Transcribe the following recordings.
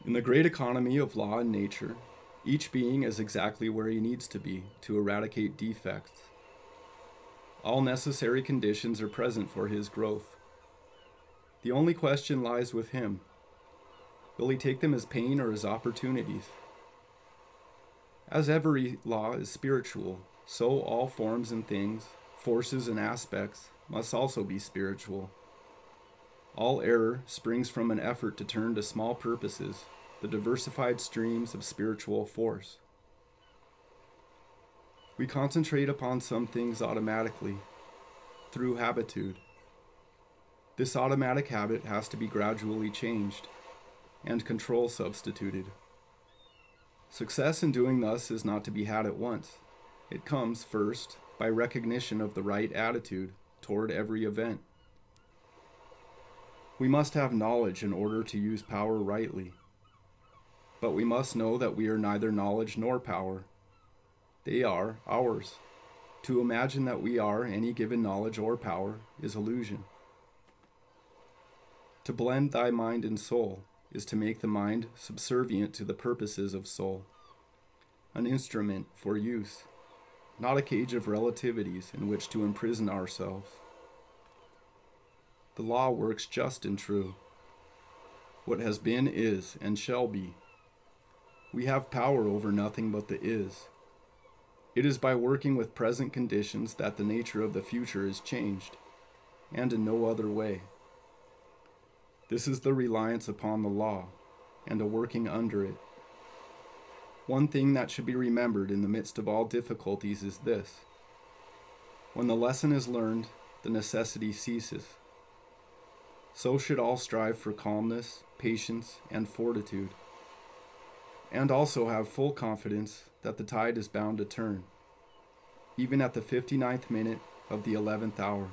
In the great economy of law and nature, each being is exactly where he needs to be to eradicate defects. All necessary conditions are present for his growth. The only question lies with him. Will he take them as pain or as opportunities? As every law is spiritual, so all forms and things, forces and aspects, must also be spiritual. All error springs from an effort to turn to small purposes the diversified streams of spiritual force. We concentrate upon some things automatically, through habitude. This automatic habit has to be gradually changed, and control substituted. Success in doing thus is not to be had at once. It comes, first, by recognition of the right attitude toward every event. We must have knowledge in order to use power rightly. But we must know that we are neither knowledge nor power. They are ours. To imagine that we are any given knowledge or power is illusion. To blend thy mind and soul is to make the mind subservient to the purposes of soul, an instrument for use, not a cage of relativities in which to imprison ourselves. The law works just and true. What has been is and shall be. We have power over nothing but the is. It is by working with present conditions that the nature of the future is changed, and in no other way. This is the reliance upon the law, and a working under it. One thing that should be remembered in the midst of all difficulties is this. When the lesson is learned, the necessity ceases. So should all strive for calmness, patience, and fortitude, and also have full confidence that the tide is bound to turn, even at the 59th minute of the 11th hour.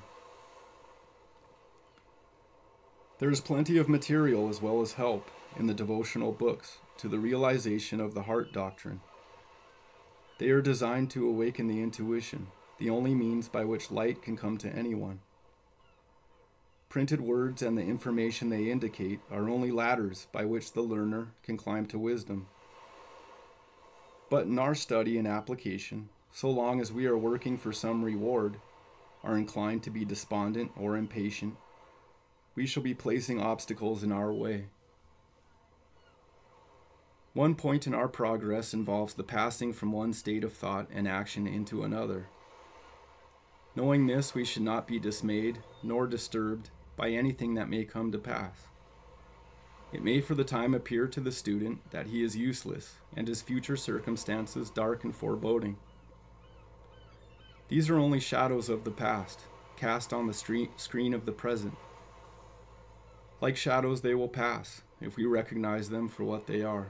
There is plenty of material as well as help in the devotional books to the realization of the heart doctrine. They are designed to awaken the intuition, the only means by which light can come to anyone. Printed words and the information they indicate are only ladders by which the learner can climb to wisdom. But in our study and application, so long as we are working for some reward, are inclined to be despondent or impatient, we shall be placing obstacles in our way. One point in our progress involves the passing from one state of thought and action into another. Knowing this, we should not be dismayed nor disturbed by anything that may come to pass. It may for the time appear to the student that he is useless and his future circumstances dark and foreboding. These are only shadows of the past, cast on the screen of the present. Like shadows, they will pass if we recognize them for what they are.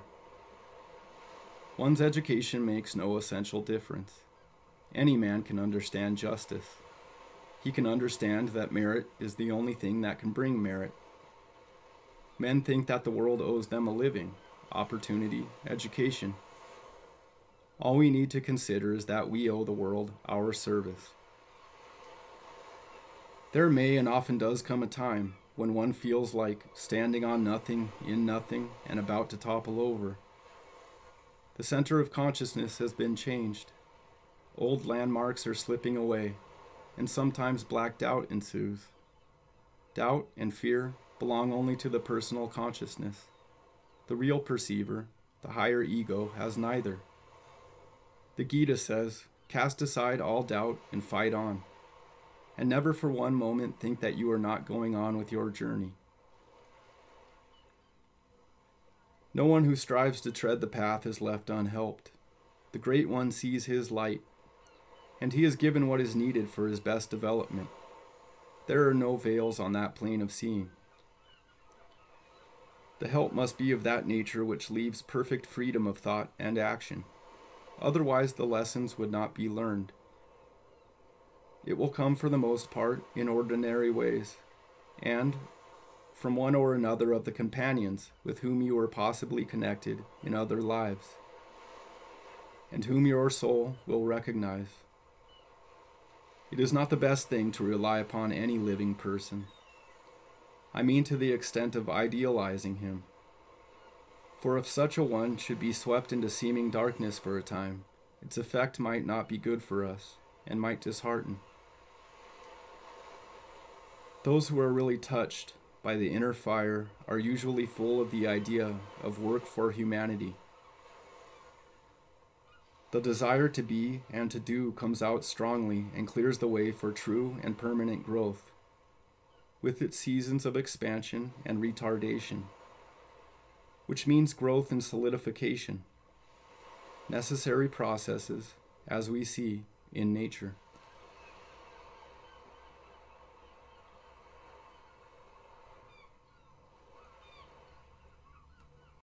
One's education makes no essential difference. Any man can understand justice. He can understand that merit is the only thing that can bring merit. Men think that the world owes them a living, opportunity, education. All we need to consider is that we owe the world our service. There may and often does come a time when one feels like standing on nothing, in nothing, and about to topple over. The center of consciousness has been changed. Old landmarks are slipping away, and sometimes black doubt ensues. Doubt and fear belong only to the personal consciousness. The real perceiver, the higher ego, has neither. The Gita says, Cast aside all doubt and fight on, and never for one moment think that you are not going on with your journey. No one who strives to tread the path is left unhelped. The Great One sees his light, and he is given what is needed for his best development. There are no veils on that plane of seeing. The help must be of that nature which leaves perfect freedom of thought and action. Otherwise, the lessons would not be learned. It will come for the most part in ordinary ways, and from one or another of the companions with whom you are possibly connected in other lives, and whom your soul will recognize. It is not the best thing to rely upon any living person. I mean to the extent of idealizing him. For if such a one should be swept into seeming darkness for a time, its effect might not be good for us, and might dishearten. Those who are really touched by the inner fire are usually full of the idea of work for humanity. The desire to be and to do comes out strongly and clears the way for true and permanent growth, with its seasons of expansion and retardation, which means growth and solidification, necessary processes, as we see in nature.